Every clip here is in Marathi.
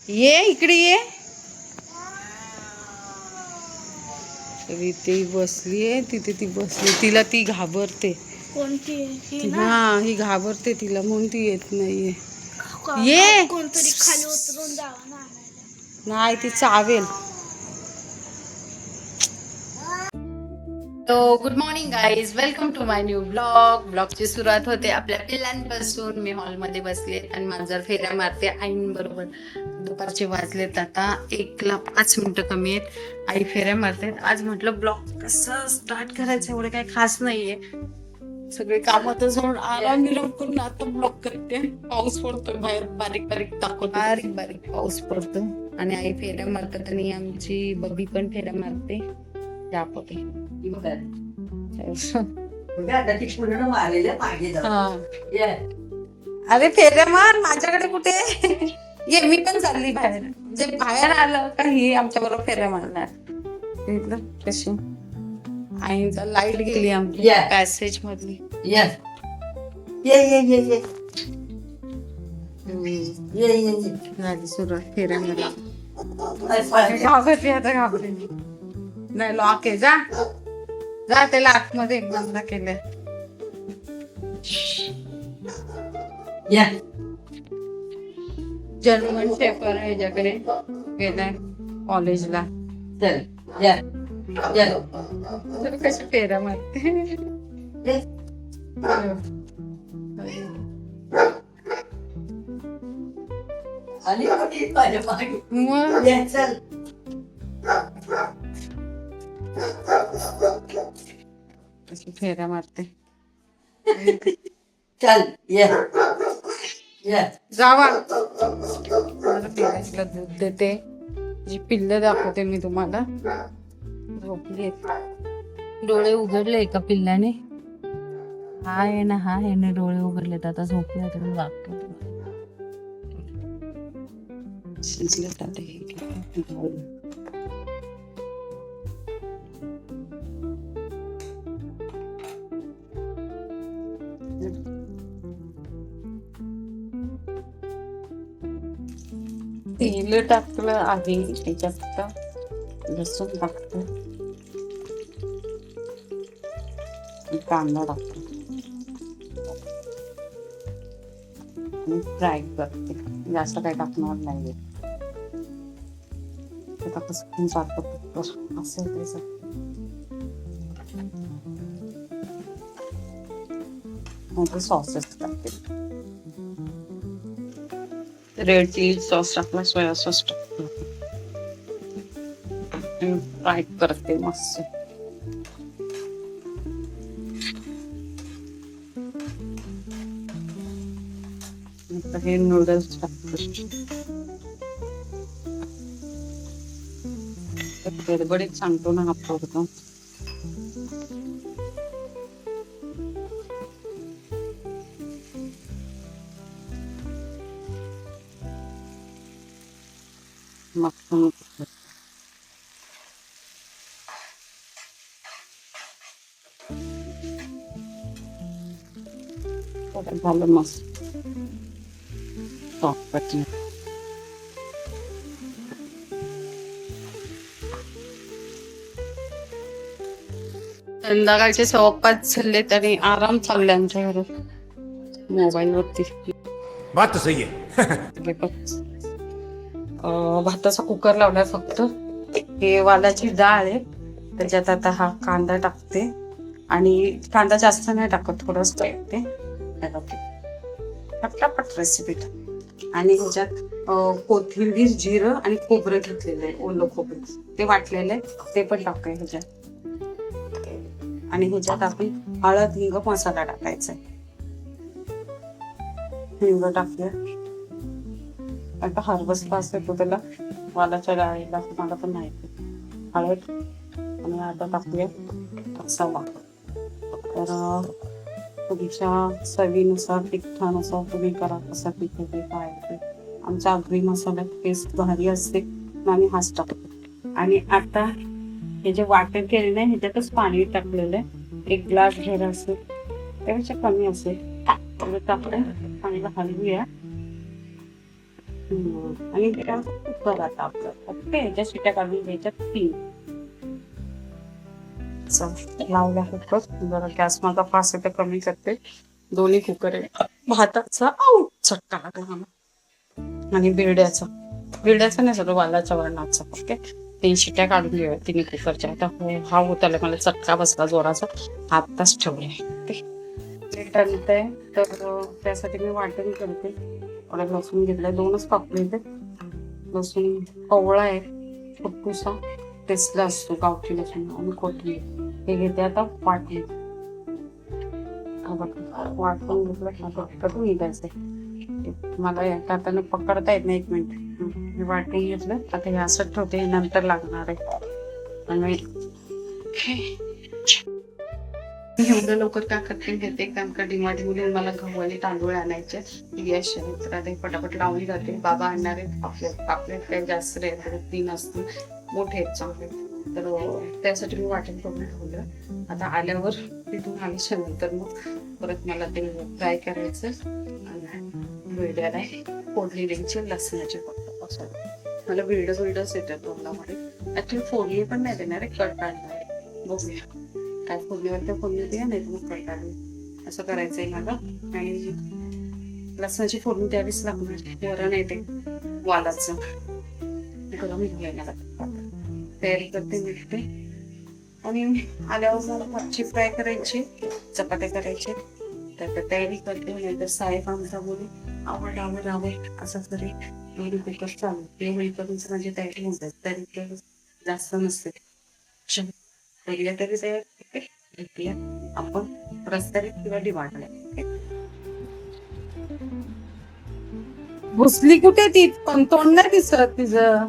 ये इकडे ये. तर इथे बसलीये, तिथे ती बसली. तिला ती घाबरते. कोणती हा ही घाबरते तिला म्हणून ती येत नाहीये. ये. कोणतरी खाली उतरून जावा ना. नाही ती चावेल. तो good morning guys, welcome to my new ब्लॉगची सुरुवात होते आपल्या पिल्लांपासून. मी हॉलमध्ये बसले आणि मांजर फेऱ्या मारते आईंबरोबर. दुपारचे वाजलेत आता 1:05 कमी आहेत. आई फेऱ्या मारते. आज म्हटलं ब्लॉग कसं स्टार्ट करायचं, एवढं काही खास नाहीये. सगळे कामातच होऊन आराम करून आता ब्लॉग करते. पाऊस पडतोय बाहेर, बारीक बारीक दाखवतो, बारीक बारीक पाऊस पडतो. आणि आई फेऱ्या मारतात आणि आमची बबी पण फेऱ्या मारते. अरे फेऱ्या मार माझ्याकडे कुठे. ये मी पण चालली बाहेर. जे बाहेर आलं का ही आमच्या बरोबर फेऱ्या मारणार. कशी आईचा लाईट गेली आमची पॅसेज मधली. झाली सुरुवात फेऱ्या मारली. घाबरली आता, घाबरली नाही. लॉक आहे, जा जा त्याला आतमध्ये बंद केलंय. जर्मन शेफर ह्याच्याकडे गेलाय कॉलेजला. कशी फेऱ्या मारते. कशी फेऱ्या मारते. चल जावा. मला पिल्लाला दूध देते. जी पिल्ल दाखवते मी तुम्हाला. झोपली. डोळे उघडले एका पिल्लाने. हा आहे ना, हा आहे ना, डोळे उघडलेत आता. झोपले तुम्ही वागतो. तेल टाकलं आहे त्याच्यात. लसूण टाकतो, कांदा टाकतो आणि फ्राय करते. जास्त काही टाकणार नाही. कसं सारखं असेल त्याच. मग सॉसेस टाकते. रेड चिली सॉस टाकला, सोया सॉस टाकतो. फ्राय करते मस्त. हे नूडल्स टाकतो. गडबडीत सांगतो ना, हा पडतो. झालं मस्त. संध्याकाळचे 5:15 झाले तरी आराम चालले आमच्या घरात मोबाईल वरती. बात तो सही है. भाताचा कुकर लावलाय फक्त. हे वालाची डाळ आहे, त्याच्यात आता हा कांदा टाकते. आणि कांदा जास्त नाही टाकत, थोडंच टाकते. पटापट रेसिपी. आणि ह्याच्यात कोथिंबीर, जिरं आणि खोबरं घेतलेलं आहे, ओलं खोबरं ते वाटलेलं आहे, ते पण टाकूया ह्याच्यात. आणि ह्याच्यात आपण हळद, हिंग, मसाला टाकायचा. हिंग टाकूया. आता हार्वेस्ट पास येतो त्याला, वालाच्या डाळीला, मला पण माहिती. हळद आणि आता टाकूया मसाला. तर तुमच्या चवीनुसार, तिखटानुसार तुम्ही करा कसा तिखट आहे काय आहे. आमच्या आगरी मसाल्यात टेस्ट भारी असते, आम्ही हाच टाकतो. आणि आता हे जे वाटण केलेलं आहे ह्याच्यातच पाणी टाकलेलं आहे. 1 ग्लास घेर असेल, त्यापेक्षा कमी असेल. टाकलं पाणी हलवूया. आणि ते काय कुकर आता आपलं फक्त ह्याच्या शिट्या काढून घ्यायच्या 3. लावला कुकर. जरा गॅस माझा फास्ट आहे तर कमी करते. दोन्ही कुकर आहे. भाताचा चटका लागला मला. आणि बिरड्याचा नाही सगळं वालाच्या वरणाचा. ओके 3 शिट्ट्या काढून घेऊया 3 कुकरच्या. आता हा होत मला चटका बसला जोराचा. आत्ताच ठेवले. तर त्यासाठी मी वाटण करते. लसूण घेतलाय 2च कापले ते. लसूण कवळा आहे छोटूसा टेस्टला असतो गावठी लसूण आणि कोथिंबीर. हे घेते आता वाटून. वाटून घेतलं कटून निघायचंय. मला हाताने पकडता येत नाही. 1 मिनिट मी वाटून घेतलं. आता हे असं ठेवते. नंतर लागणार आहे. आणि एवढं लवकर का करते घेते कारण का डिमार्ट मधून मला गहू आणि तांदूळ आणायचे. गॅस तर आता पटापट लावून जाते. बाबा आणणारे आपले काही जास्त रेट 3 असतील मोठे आहेत चांगले. तर त्यासाठी मी वाटण करून ठेवलं. आता आल्यावर तिथून आल्याच्या नंतर मग परत मला ते फ्राय करायचं. आणि बिरड्याला फोडणी द्यायची लसणाची फक्त असं. मला बिरडच येतात तोंडामध्ये. ऍक्च्युली फोडणी पण नाही देणार आहे कट काढणार आहे. बघूया काय फोडणीवर तर फोडणी द्या नाही तर मग कट काढू असं करायचंय मला. आणि लसणाची फोडणी द्यावीच लागणार. वरण आहे ते वालाचं गरम घेऊया तयारी करते मिळते. आणि आल्यावर मला मच्छी फ्राय करायची चपात्या करायचे. तर तयारी करते. नाहीतर साहेब आमचा बोलू आवड असं तरी 2 कुकर चालू ते होईपर्यंत माझी तयारी होत आहे. तरी जास्त नसते तरी तयार आपण रस्त्यात किंवा डिमांडला. भुसली कुठे ती पण तोंड नाही दिसत तिचं.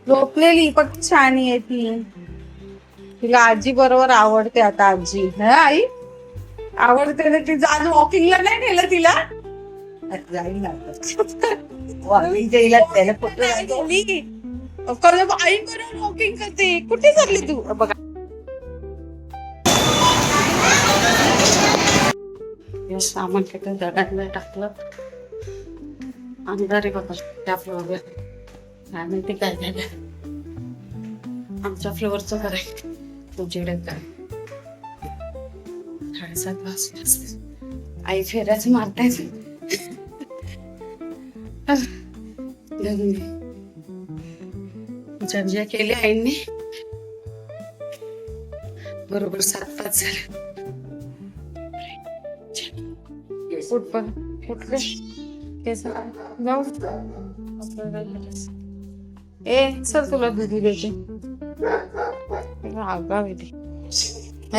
झोपलेली पण छान आहे ती. तिला आजी बरोबर आवडते आता. आजी हा आई आवडते ना. तिचं आज वॉकिंगला नाही नेलं तिला. जाईल ना वॉकिंग त्याला कुठे आई बरोबर वॉकिंग करते. कुठे चालली तू बघा. सामान काही दगडाला टाकलं. अंधारे बघा त्या फ्लोअरवर काय माहिती काय झालं. आमच्या फ्लोअरचं करायचं तुझ्याकडे काय 7:30 वाजले. आई फेऱ्याच मारतायच. जंजा केली आईने. बरोबर 7:05 झाले. कुठले जाऊ सर तुला दुधी द्यायची. आगाव येते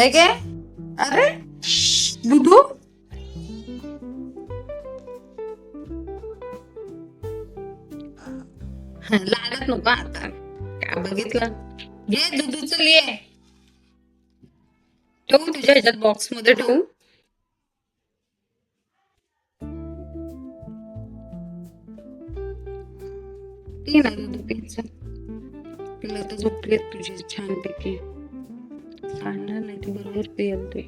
काय. अरे दुधू लागत नको आता. काय बघितलं घे दुधूच लिये ठेवू तुझ्या ह्याच्यात बॉक्स मध्ये ठेवू. ती ना दूध प्यायचं. तिला तर झोपली तुझी छान पैकी. सांगणार नाही ती बरोबर पेल ते.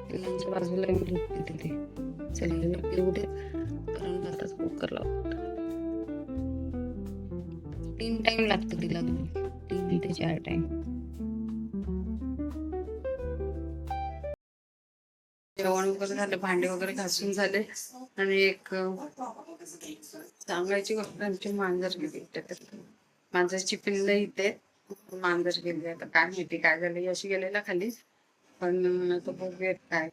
पिलांच्या बाजूला झोपते तिथे. चला पिऊ दे कारण जाताच कुकर लावतात. 3 टाइम लागतो तिला दूध. 3 ते 4 टाइम. जेवण वगैरे झालं. भांडे वगैरे घासून झाले. आणि एक सांगायची गोष्ट आमची मांजर गेली. मांजरची पिल्ल इथे. मांजर गेली. आता काय माहिती काय झालं. अशी गेलेला खाली पण आता बघूयात काय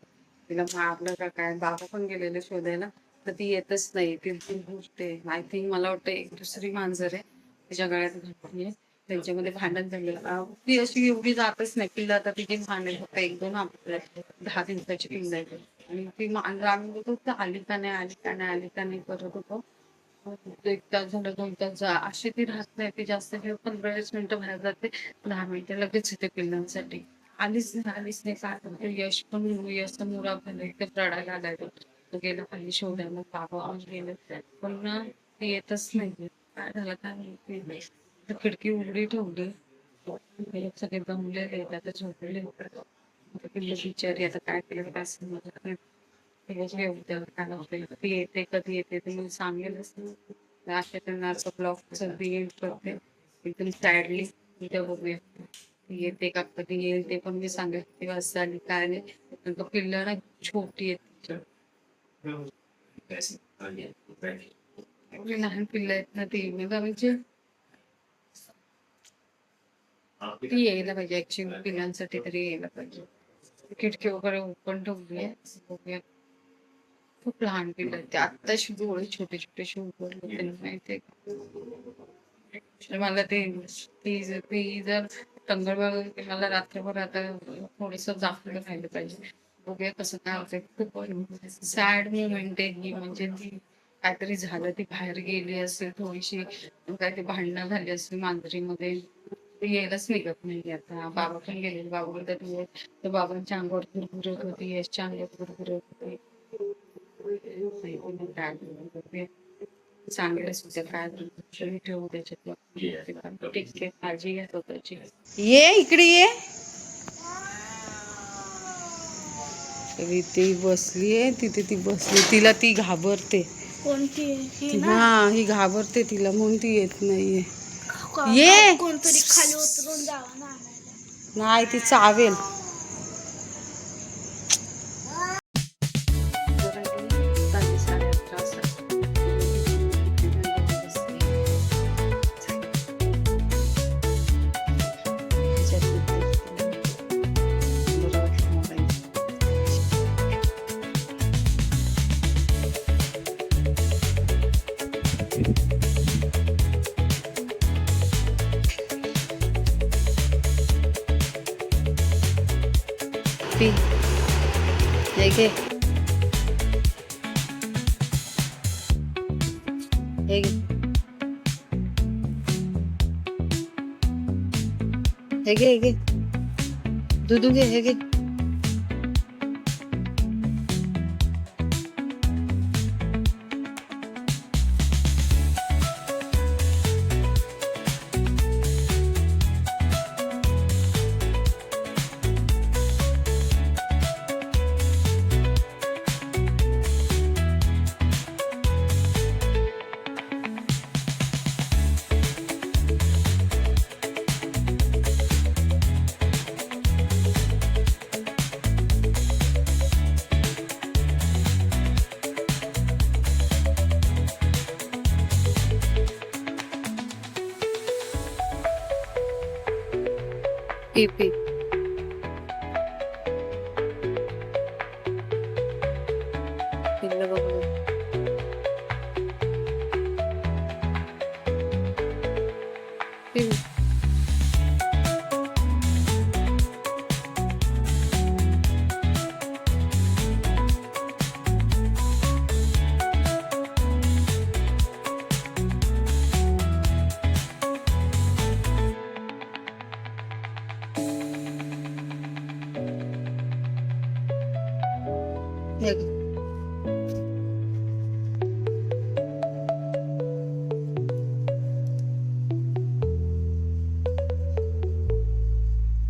तिला मारलं का काय. बाबा पण गेलेले शोधायला तर ती येतच नाही. ती घुसते. आय थिंक मला वाटतं एक दुसरी मांजर आहे तिच्या गळ्यात घातली आहे. त्यांच्यामध्ये भांडण झालेलं. ती अशी एवढी जातच नाही. पिल्ल आता तिची भांडण फक्त 1-2 आपल्या 10 दिवसाची पिल्ल आहे. आणि ती मांजर आम्ही बोलतो आली का नाही करत होतो. 1 तास झालं 2 तास अशी ती राहत नाही. ती जास्त वेळ 15-20 मिनिटं बाहेर जाते. 10 मिनिटं लगेच येते पिल्लांसाठी. आलीच नाही काय. यश मुरा एकदम रडायला आलाय. तो गेला खाली शोधायला. बाबा गेले पण ती येतच नाही. काय झालं काय माहिती. तर खिडकी उघडी ठेवली. हे सगळे दमलेले आहेत, आता झोपले. आता पिल्लू बिचारी आता काय केलं काय समजत नाही. तिला जेवते काय होते, ती येते कधी येते ते मी सांगेलच ना. अशा त्यांना असं ब्लॉगचं बी एंड करते एकदम सॅडली. उद्या बघूया ती येते का, कधी येईल ते पण मी सांगेल किती वाजता आणि काय नाही. पण तो पिल्लं ना छोटी आहे, एवढी लहान पिल्लं आहेत ना ती म्हणजे ती यायला पाहिजे ऍक्च्युअली, पिल्लांसाठी तरी यायला पाहिजे. खिडकी वगैरे ओपन ठेवली आहे, बघूया. खूप लहान पिल्लं आहेत ते, आत्ताशी डोळे छोटे छोटे उघडले त्यांना माहितीये का. तर मला ते ती जर टंगळ मला रात्रभर आता थोडस जागलं राहिलं पाहिजे. बघूया कसं काय होतंय. खूप सॅड मुवमेंट आहे ही, म्हणजे ती काहीतरी झालं, ती बाहेर गेली असेल थोडीशी, काय ते भांडणं झाली असेल मांजरीमध्ये, ती यायलाच निघत नाही. आता बाबा पण गेले, बाबा बोलतात तर बाबांच्या अंगावर भुरभुरत होती, यशच्या अंगावर भुरभुरत होती. सांगेल सुद्धा काय ठेवू त्याच्यात. ठीक आहे, काळजी घ्या स्वतःची. ये इकडे ये. ती बसलीये तिथे, ती बसली, तिला ती घाबरते. कोणती ही ना? हा, ही घाबरते तिला म्हणून ती येत नाहीये. ये. कोणतरी खाली उतरून जावं ना आणायला. नाही, ती चावेल. पी हे घे, हे घे, हे घे, हे घे, दूध घे, हे घे. P P. पिल्लं बघू. पी. हे घे.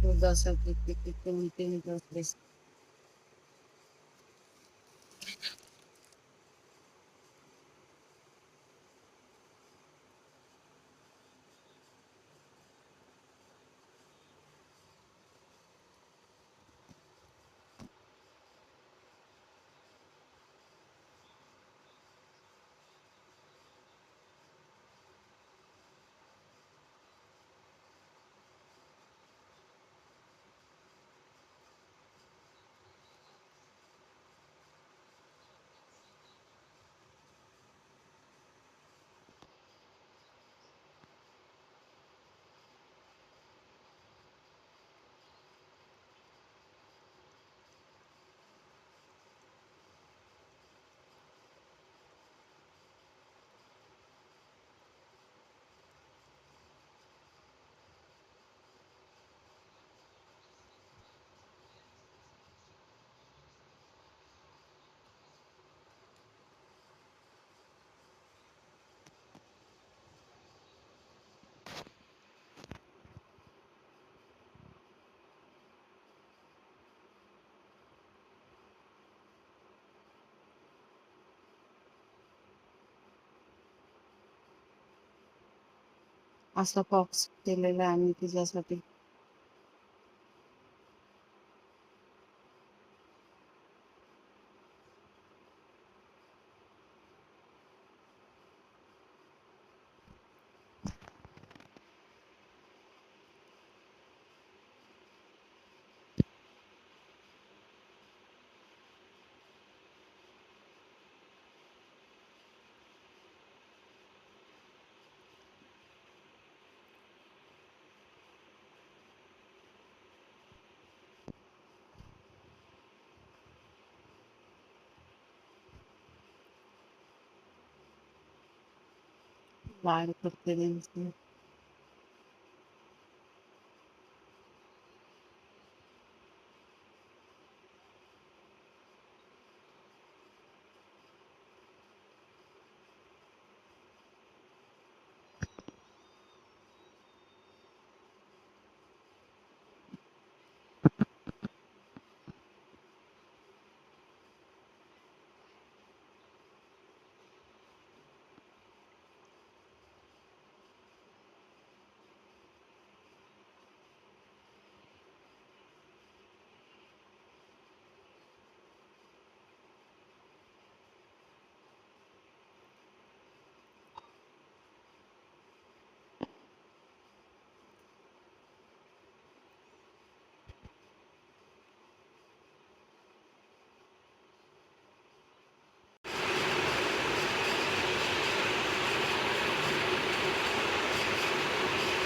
दुधासाठी किती कोणतेही दिवस. असा बॉक्स केलेला आहे आम्ही तिच्यासाठी. लाड करते त्यांची.